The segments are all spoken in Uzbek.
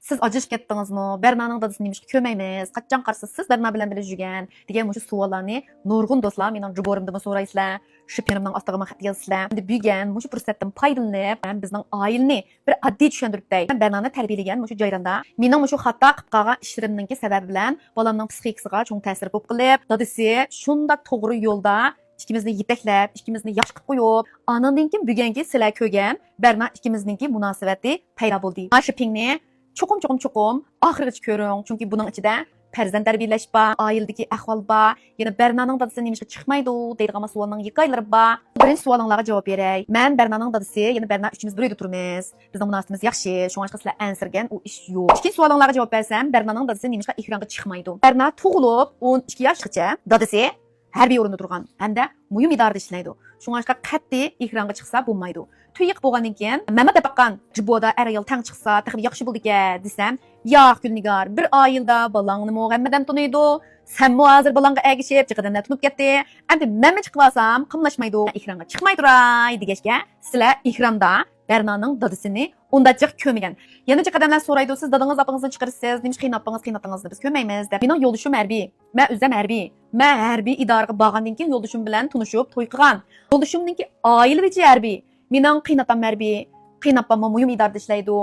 Siz ajışıp ketdingizmi? Berna'nın dadısını neymiş kömeymiz. Qachon qarsiz siz Berna bilan birga yurgan degan mushu savollarni nurg'un do'stlar mening juborimdan so'raysizlar. Shu penimning ostiga xat yozsizlar. Endi bugun mushu fursatdan foydalanib, men bizning oilani bir oddiy tushuntirib tay. Berna'ni tarbiyalagan mushu joyronda mening mushu xato qilib qolgan ishlarimning sababi bilan bolamning psixikasiga cho'ng ta'sir bo'lib qilib, dadisi shunda to'g'ri yo'lda ikkimizni yetaklab, ikkimizni yaxshi qilib qo'yib, anandan keyin bugungi sizlar ko'rgan Berna ikkimizningki munosabati paydo bo'ldi. Shu pingni cho'qim oxirigacha ko'ring, chunki buning ichida farzand tarbiyalash bor, oiladagi ahvol bor, yana Bernaning dadasi nimishga chiqmaydi deydigan savolning hikoyalari bor. Birinchi savolingizga javob beray. Men Bernaning dadasi, yana Berna uchimiz bir uyda turamiz. Bizning munosabatimiz yaxshi, shunga sizlar ansirgan u ish yo'q. Ikkinchi savolingizga javob bersam, Bernaning dadasi nimishga ekranga chiqmaydi. Berna tug'ilib 12 yoshgacha dadasi harbiy o'rinda turgan hamda muhim idorada ishlaydi. Shunga qat'iy ekranga chiqsa bo'lmaydi. To'yiq bo'lgandan keyin Mama deb baqqan jiboda er ayol tang chiqsa, taxib yaxshi bo'ldi-ekan desam, yo'q Gulnigar, bir oyilda balangni hammadan tunaydi. Senmi hozir balanga agishib, chiqidandan tunib ketdi. Endi men chiqib olsam, qimlashmaydi. Ekranga chiqmay turay degashga, sizlar ekranda Bernaning dadasini undajıq kömegen. Yana qadamlar so'raydi, siz dadangiz apangizdan chiqarsiz, nima qiynatdingiz biz ko'maymiz deb. Mening yo'lishim harbiy. Men o'zim harbiy. Men harbiy idoraga borgandan keyin yo'lishim bilan tunishib, to'y qilgan. Yo'lishimningki oilaviy harbiy. Mening qiynatam harbiy. Qiynatmam muhim idorada ishlaydi.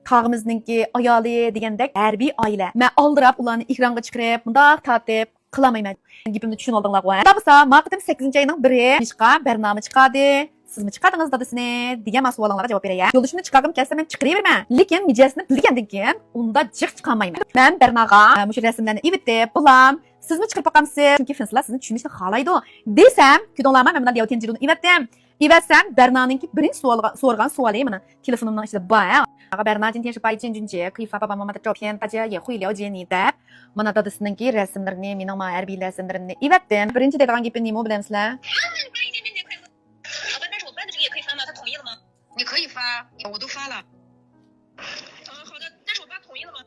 Tog'imizningki ayoli degandek harbiy oila. Men oldirab ularni ekranga chiqarib, bundaq tatib qilmayman. Gapimni tushunib oldinglar-ku. Dabsa, maqtim 8-oyning biri ishqa Bernami chiqadi. Siz mi chiqardingiz dadasini degan savollarga javob beray. Yo'lishimni chiqargim kelsa men chiqaraverman. Lekin mijasini bilgandan keyin unda jiq chiqolmayman. Men Bernaga mushu rasmlarni evitib, bulam, siz mi chiqarib boqamsiz? Chunki fanslar sizni tushunishni xohlaydi. Desam, kudonlarman men bundan deyotgan jirini evatdim. Evatsam Berna'ningki birinchi so'rgan savoli mana telefonimning ichida bor. Berna jin tianshi bai jin junje, qifa baba mama da zhoupian, daja ye hui liao jie ni deb. Mana dadasininki rasmlarini, mening ma harbiy rasmlarimni evatdim. Birinchi deydigan gapim nima bilamsizlar? 你可以发，我都发了。好的，但是我爸同意了吗？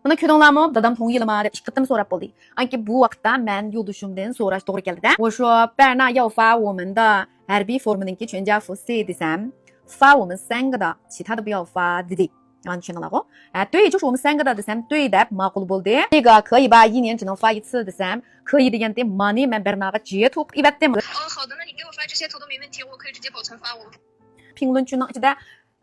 Buni ko'rdinglarmi? Dadam to'ngilma deb ikki qatam so'rab bo'ldi. Anki bu vaqtda men yo'ldoshimdan so'rash to'g'ri keldi-da. O'sha Berna要发我们的 harbiy formaninki 全家福 C desam, 发我们3个的，其他的不要发 dedi. Yani tushundinglar-ku? 对，就是我们3个的 desam, 对 deb ma'qul bo'ldi. 这个可以吧？一年只能发一次 desam, 可以deganda mani men Bernaga jiya to'q evatdim. 好的，那你给我发这些图都没问题，我可以直接保存发我。 Pinglunchuning ichida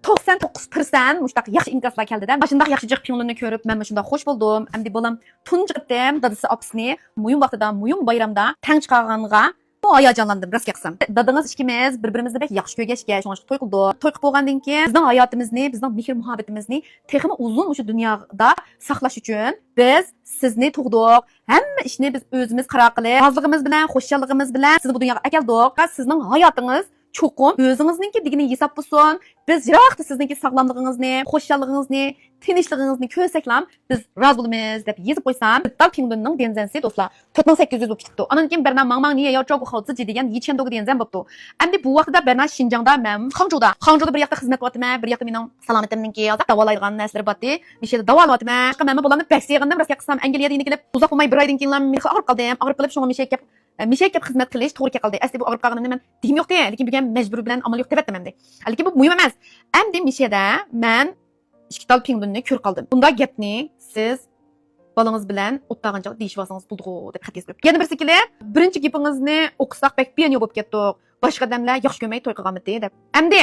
99% mushtaq yaxshi inkaslar keldi-da. Shundaq yaxshi jiq pinglunni ko'rib, men shunda xush bo'ldim. Endi bolam tunji qitdim dadasi opsini muhim vaqtida, muhim bayramda tang chiqarganga hayajonlandim, rost gapsam. Dadangiz ikkimiz bir-birimizni bek yaxshi ko'rgashga, shunga to'y qildik. To'y qilib bo'lgandan keyin bizning hayotimizni, bizning mehr muhabbatimizni texmi uzun o'sha dunyoda saqlash uchun biz sizni tug'dik. Hamma ishni biz o'zimiz qaror qilib, rozligimiz bilan, xushalligimiz bilan sizni bu dunyoga akeldik. Sizning hayotingiz cho'qim o'zingizningki digini hisob bo'lsin. Biz yiroqda sizningki sog'lomligingizni, xushalligingizni, tinchligingizni ko'rsaklam, biz rozi bo'lamiz deb yozib qo'ysam, bitta pingunning denzansi do'stlar 4800 bo'lib chiqdi. Ondan keyin Berna mangmang niye yo cho'q xolsi degan 700 denzen bo'libdi. Endi bu vaqtda Berna Xinjiangda, men Hangzhouda bir yoqda xizmat qilyapman, bir yoqda mening salomatimningki davolaydigan narsalar bordi. Mishada davolayapman. Men bularni baksiyagandim, rost qilsam Angliyada kelib, uzoq bo'lmay bir oydan keyin men og'rib qoldim. Og'rib qolib shunga mishak xizmat qilish to'g'ri keldi. Asli bu og'rib qolganimni men digim yo'q-da, lekin bugun majbur bilan amal yo'q deb aytaman. Lekin bu muhim emas. Endi mishada men ikki tal pingunni ko'rib qoldim. Bunda gapni siz bolangiz bilan o'tdagancha deyish olsangiz bo'ldi deb xat yozib. Yana birisi kelib, birinchi gapingizni o'qisak bek beyon bo'lib ketdik. Boshqa odamlar yaxshi ko'rmay to'y qilganmidi deb. Endi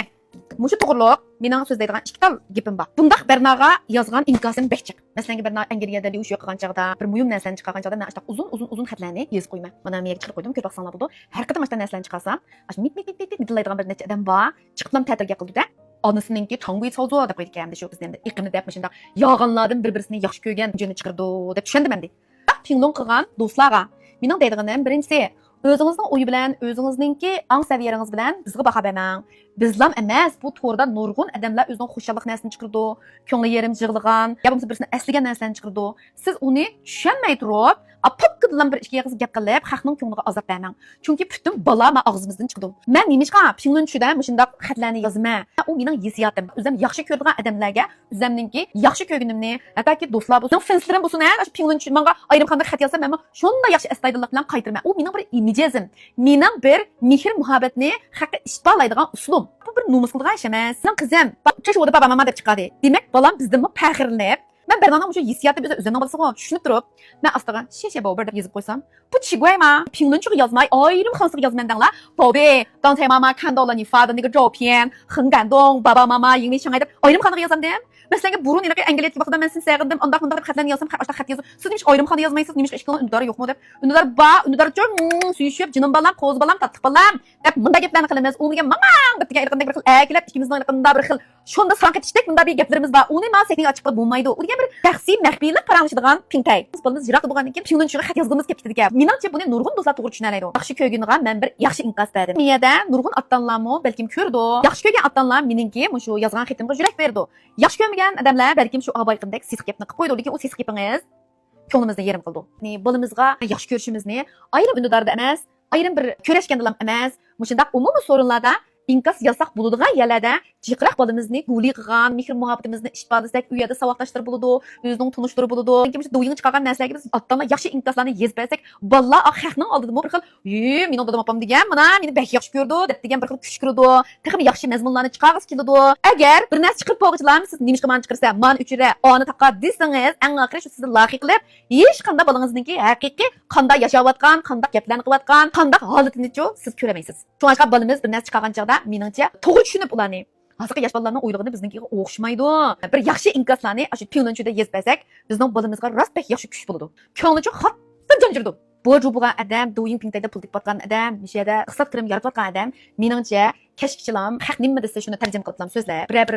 mushu to'g'riliq mening so'zlaydigan ikki tal gapim bor. Bundaq Bernaga yozgan inkosim bekchiq. Masalan, Berna Angliyada uy yo'qgan chaqda, bir muhim narsani chiqargan chaqda men ashta uzun xatlarni yozib qo'yman. Mana men chiqib qo'ydim, ko'p vaqtlar bo'ldi. Har qadam ashta narsalarni chiqarsam, ash mit midlaydigan bir necha odam bor. Chiqdim ta'tilga qildi-da. Onasininki chong'uy solzo deb qo'ygan shu biz endi iqimni deb shunda yog'inlardan bir-birini yaxshi ko'rgan jini chiqirdi deb tushundim endi. Pinglun qilgan do'stlarga mening deydiganim birinchisi o'zingizning o'yi bilan, o'zingizninki ong saviyangiz bilan bizga baho bermang. Bizlam emas, bu to'g'rida nurg'un odamlar o'zining xushallik narsasini chiqirdi, ko'ngli yerim yig'ilgan, yo bo'lmasa birisini aslagan narsani chiqirdi. Siz uni tushunmay turib, Apakıdan bir işe yazıp gap qilib, xalqning ko'ngliga azab bermang. Chunki bütün bala ma og'zimizdan chiqdi. Men nemishqa pinglunchida mushundaq xatlarni yozaman. U mening hisiyotim. O'zim yaxshi ko'radigan odamlarga o'zimninki yaxshi ko'rganimni, hattoki do'stlar bo'lsin, fanslerim bo'lsin, shu pinglunch menga ayrimqanday xat yozsa, men shunda yaxshi astaydillik bilan qaytiraman. U mening bir imijim, mening bir mehr muhabbatni haqqa ishbalaydigan uslum. Bu bir nomus qilgan ish emas. Sen qizim, chashoda baba mama deb chiqadi. Demak, balam bizdan faxrlanib ben Berna'nın bu hissiyatı bize üzerine balası var. Düşünüp durup, ben aslında şey bu bir yazıp koysam, bu çiguyma, pinglunçuk yazmayı ayrım hansık yazmandan la, babi, 刚才妈妈看到了你发的那个照片，很感动，爸爸妈妈因为相爱的ayrım xanık yazam dem. Mesela burun ile engellet gibi bakıda ben sizin sevdim, ondan bundan xatlarını yazsam, aşağı xat yazım. Siz demiş ayrım xanı yazmayısınız, demiş eşkinin ünlüdarı yok mu dep. Ünlüdar ba, ünlüdar çok suyuşup, canım balam, koz balam, tatlı balam. Dep bunda geplerini kılımız, onu degen mamam, bittigen irqında bir xil, äkilep, ikimizin irqında bir xil. Şunda sanki tiştek bunda bir geplerimiz var. Onu ma sekning açıqlık bulmaydı. O degen bir şəxsi məxfilik paranlaşıdığan pingtay. Biz balımız jirak bolğandan keyin pinglunchuga xat yazgımız kep ketdi ekan. Menimcha buni nurg'un do'stlar to'g'ri tushunaladi. Yaxshi ko'rganiga men bir yaxshi inqas berdim. Miyada nurg'un attanlarmi balkim ko'rdi. Yaxshi ko'rgan attanlar meningki shu yozgan xatimga yurak berdi. Yaxshi ko'rmagan odamlar balkim shu abayqindek siz gapni qilib qo'ydi, lekin o siz gapingiz ko'nglimizda yerim qildi. Ya'ni balimizga yaxshi ko'rishimizni ayrim ünlüdarda emas, ayrim bir ko'rashgandilar emas, mushundaq umumiy sorunlarda inkas yazsaq bo'ladigan yerlarda jiqraq balimizni guli qilgan, mehr muhabbatimizni ishbalasak, u yerda savoqdashlar bo'ladi, o'zining tunishlar bo'ladi. Lekin shu do'ying chiqargan narsalarga biz atdan yaxshi inkaslarni yezib bersak, balla xalqning oldida bir xil, "Mening dadam opam degan, mana meni bek yaxshi ko'rdi" deb degan bir xil kuch kirdi. Texmi yaxshi mazmunlarni chiqarg'iz keladi. Agar bir narsa chiqib qo'ygichlarmi siz nimishqa mani chiqarsa, man uchira oni taqqa desangiz, eng oxiri shu sizni loyiq qilib, hech qanday bolangizningki haqiqiy qanday yashayotgan, qanday gaplarni qilayotgan, qanday holatini-chu siz ko'ramaysiz. Shunga balimiz bir narsa chiqargan chaqda meningcha to'g'ri tushunib ularni hozirgi yosh bolalarning o'ylig'ini biznikiga o'xshamaydi. Bir yaxshi inkaslarni shu pinglunchuda yezib bersak, bizning bolamizga rost bek yaxshi kuch bo'ladi. Ko'ngli xatdan jonjirdi. Bu jubugan adam, do'ying pingtayda pul tepayotgan adam, mishada iqtisod kirim yaratayotgan adam, meningcha kashkichilam haq nima desa shuni tarjima qilib so'zlab, bir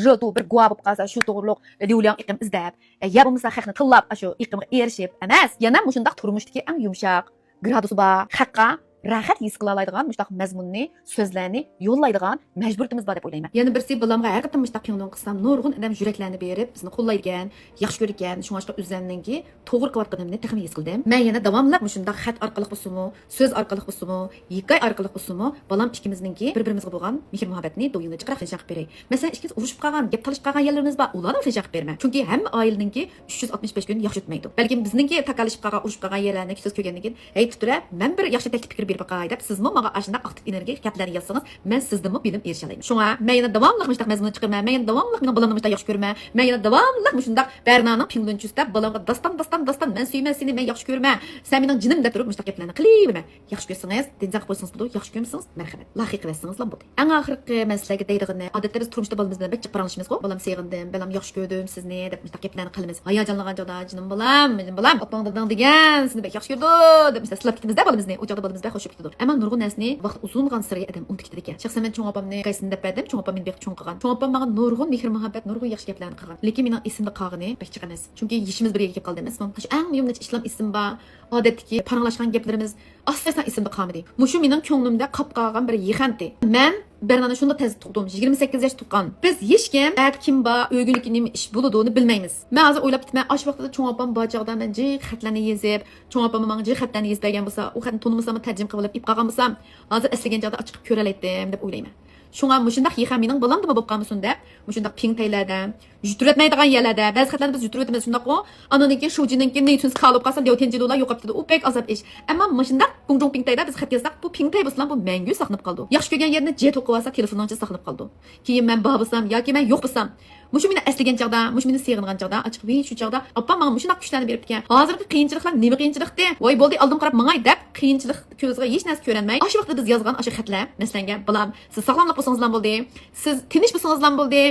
jodu bir guvoh bo'lib qolsa shu to'g'riliq devliyan iqim izlab, ya bo'lmasa haqni tillab shu iqimga erishib emas, yana mushundaq turmushdagi eng yumshoq gradusi bor haqqa rahat his qila oladigan mushtaq mazmunni, so'zlarni yo'llaydigan majburiyatimiz bor deb o'ylayman. Yana birisi bilamga har qanday mushtaq pinglun qilsam, nurg'un odam yuraklarni berib, bizni qo'llaydigan, yaxshi ko'rgan, shunga o'zimninki to'g'ri qilayotganimni texmi his qildim. Men yana davomli mushundaq xat orqali bo'lsinmi, so'z orqali bo'lsinmi, hikoya orqali bo'lsinmi, balam ikkimizninki bir-birimizga bo'lgan mehr muhabbatni do'yinga chiqarib qilishaq beray. Masalan, ikkimiz urushib qolgan, gap talashib qolgan yerlarimiz bor, ularni qilishaq berman. Chunki hamma oilaninki 365 kun yaxshi o'tmaydi. Balkim bizningki takalishib qolgan, urushib qolgan yerlarni siz ko'rgandan keyin, "Ey tutura, men bir yaxshi taklif fikr berib qo'yay" deb sizmi menga ashunday aktiv energiya gaplarni yozsangiz, men sizdanmi bilim erisha olaman. Shunga men yana davomli mushtaq mazmun chiqarman, men yana davomli mening bolamni mushtaq yaxshi ko'raman, men yana davomli mushundaq Bernaning pinglunchusida bolamga dastan, men suyman seni, men yaxshi ko'raman, sen mening jinim deb turib mushtaq gaplarni qilaverman. Yaxshi ko'rsangiz, dinjaq qo'ysangiz bo'ladi, yaxshi ko'rmasangiz, marhamat. Loyiq qilsangiz ham bo'ladi. Eng oxirgi masalaga deydig'ini, odatda biz turmushda bolamizdan bilan bek paranglashimiz-ku. Bolam sevgandim, bolam yaxshi ko'rdim sizni deb mushtaq gaplarni qilamiz. Hayajonlangan joyda jinim bolam, opang dadang degan, sizni bek yaxshi ko'rdi deb mesela silab ketimiz-da bolamizni, o joyda bolamiz bilan xo'shib ketdi. Ammo nurg'un narsani vaqt uzungan sirga adam unutib ketdi ekan. Shaxsan men cho'ng opamni qaysini deb berdim, cho'ng opam meni bek cho'ng qilgan. Cho'ng opam menga nurg'un mehr muhabbat, nurg'un yaxshi gaplarni qilgan. Lekin mening esimda qolgani bek chiq emas. Chunki yishimiz birga kelib qoldi emas. Shu eng muhim ishlam esim bor. Odatdagi paranglashgan gaplarimiz aslan esimda qolmadi. Mushu mening ko'nglimda qolib qolgan bir yixanti. Men Berna'ni shunda tez tug'dim. 28 yosh tuqqan. Biz hech kim bor, o'ygunlik nima ish bo'ladi bilmaymiz. Men hozir o'ylab ketman, ash vaqtida cho'ng opam bor chog'da men xatlarni yozib, cho'ng opam menga xatlarni yozib bergan bo'lsa, u xatni to'nimasam, tarjima qilib olib qolgan bo'lsam, hozir eslagan joyda chiqib ko'ra oldim deb o'ylayman. Shunga mushundaq yixam mening bolamda bo'lib qolmasin deb, mushundaq pingtaylarda, yutratmaydigan yerlarda, ba'zi xatlarni biz yutratamiz shundaqmi? Ananiki shujininki neytun qolib qolsa, lyotenjidolar yo'qolib ketdi. U pek azab ish. Ammo mushundaq bunjong pingtayda biz xat yozsak, bu pingtay bo'lsa, bu mangu saqlanib qoldi. Yaxshi ko'rgan yerni jet o'qib olsa, telefondan saqlanib qoldi. Keyin men bor bo'lsam yoki men yo'q bo'lsam, mushu meni eslagan chaqda, mushu meni sevgan chaqda, ochiq shu chaqda, opam menga mushundaq kuchlarni berib ekan. Hozirgi qiyinchiliklar nima qiyinchilikdi? Voy bo'ldi, oldim qarab mangay deb qiyinchilik ko'zga hech narsa ko'ranmay, o'sha vaqtda biz yozgan o'sha xatlar, masalan, balam, siz sog'lomlik bo'lsangiz ham bo'ldi, siz tinch bo'lsangiz ham bo'ldi,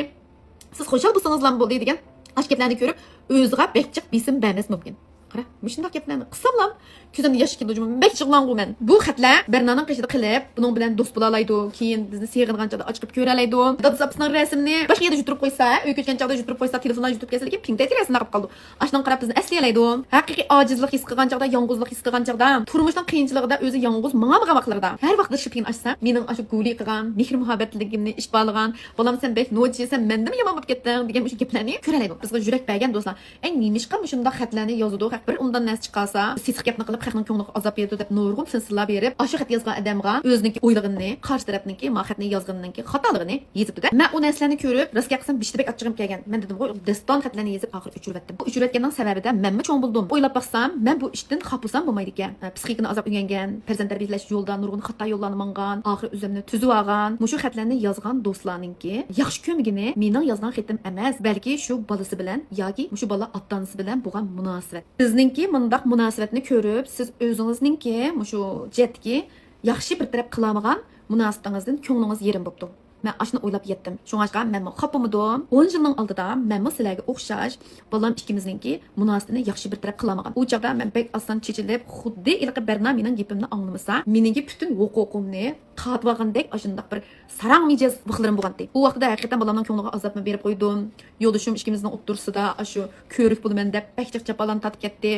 siz xushal bo'lsangiz ham bo'ldi degan ash gaplarni ko'rib, o'ziga bekchiq besim bermas mumkin. Qara, mushundaq gaplarni qilsam, ko'zimda yosh keldi, bekchiqlangu men. Bu xatlar Bernaning qishida qilib, buning bilan do'st bo'la oladi, keyin bizni sevgan joyda ochib ko'ra oladi. WhatsAppning rasmini boshqa yerda yuturib qo'ysa, uy ko'chgan joyda yuturib qo'ysa, telefondan yuturib kelsa, lekin pingtay rasmini qilib qoldi. Ashdan qarab bizni eslay oladi. Haqiqiy ojizlik his qilgan joyda, yolg'izlik his qilgan joyda, turmushning qiyinchiligida o'zi yolg'iz manga vaqtlarda har vaqtda shu qiyin açsa, mening shu guli qilgan, mehr muhabbatligimni ish bog'lagan, bolam sen bek noji, sen mendan yomon bo'lib ketding degan o'sha gaplarni ko'ra oladi. Bizga yurak bergan do'stlar, eng nimishqa shunday xatlarni yozadi. bir undan näs çıkarsa, sisiq gapni qilib xalqning ko'ngliga azap berdi deb nurg'un sinsillar berib, aşı xat yazgan adamga o'zining o'ylig'ini, qarshi tarafniki, ma xatni yozganninki xatoligini yezibdi-da. Men u narsani ko'rib, rostga qilsam bishibek achchig'im kelgan. Men dedim, "Voy, deston xatlarni yezib oxir o'chirvatdim." Bu o'chirvatganning sababida menmi cho'ng bo'ldim. O'ylab baxsam, men bu ishdan xapusam bo'lmaydi ekan. Psixikani azap o'rgangan, farzand tarbiyalash yo'lida nurg'un xato yo'llarni mangan, oxir o'zimni tuzib olgan, mushu xatlarni yozgan do'stlarninki yaxshi ko'migini mening yozgan xatim emas, balki shu bolasi bilan yoki mushu bola ota-onasi bilan bo'lgan munosabat. Sizningki mundaq munosabatni ko'rib, siz o'zingizninki mushu jetki yaxshi bir taraf qilamagan munosabatingizdan ko'nglingiz yerim bo'pti. Men ashuni o'ylab yetdim. Shunga men xapamadim. 10 yilning oldida men sizlarga o'xshash bolam ikkimizningki munosabatini yaxshi bir taraf qilamagan. U chaqda men bek oson chechilib, xuddi ilqi Berna mening gapimni anglamasa, meningki butun huquqimni qatib olgandek ashundaq bir sarang mijoz vaqtlarim bo'lgandi. U vaqtda haqiqatan bolamning ko'ngliga azobni berib qo'ydim. Yo'ldoshim ikkimizning o'ttirsida shu ko'rik bo'laman deb bakchiq chapalan tatib ketdi.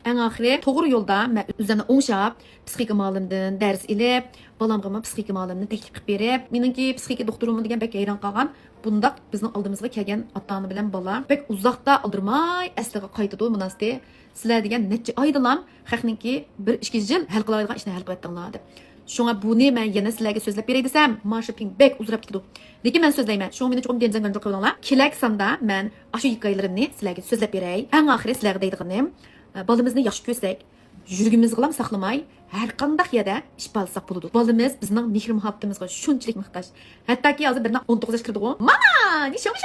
Eng oxiri to'g'ri yo'lda men o'zimni o'ngshab, psixika ma'lumdan dars ilib, bolamga psixika ma'lumni taklif qilib berib, meningki psixika doktorimni degan bek hayron qolgan. Bundaq bizning oldimizga kelgan ota-ona bilan bola bek uzoqda aldirmay asliga qaytadi munosabati. Sizlar degan necha oydalam xalqningki 1-2 yil hal qiladigan ishni hal qilyaptinglar deb. Şuna bunu men yana sizlarga so'zlab beray desam, Marshaping bek uzrab ketdi. Lekin men so'zlayman. Şu meni cho'qim denjang qilib qo'yinglar. Kelak sonda men ashu hikoyalarimni sizlarga so'zlab beray. Eng oxiri sizlarga deydiganim, bolamizni yaxshi ko'rsak, yuragimizni qilam saqlamay, har qanday yerda ish balsaq bo'ladi. Bolamiz bizning mehr muhabbatimizga shunchalik muhtoj. Hattoki hozir birna 19 yosh kirdi-ku. Mama, nishon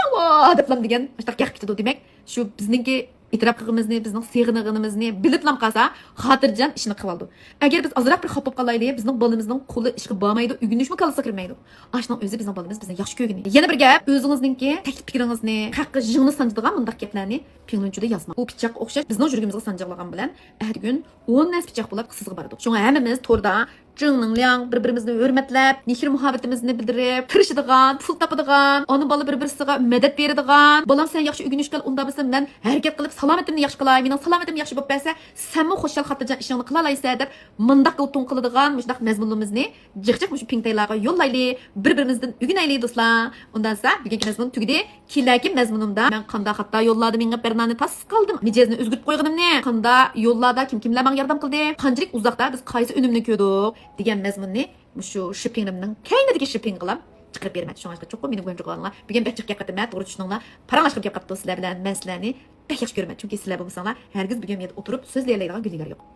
deb degan, shtaq gap ketdi demak, shu bizningki itiraf qilganimizni, bizning seg'inig'imizni biliblam qalsa, xotirjam ishni qilib oldi. Agar biz azroq bir xop bo'lib qolaylik, bizning bolamizning qo'li ishga bormaydi, ugunishmi qalsa kirmaydi. Ashning o'zi bizning bolamiz bizni yaxshi ko'rgani. Yana bir gap, o'zingizningki taklif fikringizni, haqqi jig'ini sanjadigan mundaq gaplarni pinglunchuda yozma. U pichoq o'xshash bizning yuragimizga sanjig'lagan bilan ergun 10 nas pichoq bo'lib sizga boradi. Shunga hammamiz to'rda Cığınınlayan, birbirimizni hürmetlep, mehr muhabbetimizni bildirip, tirişidigan, pul tapıdigan, onun balı bir-birisiga medet beradigan. Bolam sen yaxshi ugunishgal unda bilsam men harakat qilib salomatimni yaxshi qilay, mening salomatim yaxshi bo'lib bersa, senmi xo'shal xotirjam ishingni qila olaysan deb mundaq o'tun qiladigan mushdaq mazmunimizni jiq-jiq mushu pingtaylarga yo'llayli, bir-birimizdan ugunayli do'stlar. Undan so'ng bugungi mazmun tugdi. Kelaki mazmunimda men qanday xato yo'lladim, menga Bernani tas qildim. Mijozni o'zgartirib qo'yganimni, qanday yo'llarda kimlar menga yordam qildi, qanchalik uzoqda biz qaysi unumni ko'rdik degan mazmunni shu shippingimning kaynidagi shipping qilib chiqarib berman. Shunga cho'qim meni bo'yimcha qilinglar. Bugun bek chiqib ketdim, to'g'ri tushuninglar. Paranglashib gap qilib sizlar bilan men sizlarni bek yaxshi ko'raman. Chunki sizlar bo'lmasanglar, hargiz bugun yerda o'tirib so'zlayolmaydigan günlar yo'q.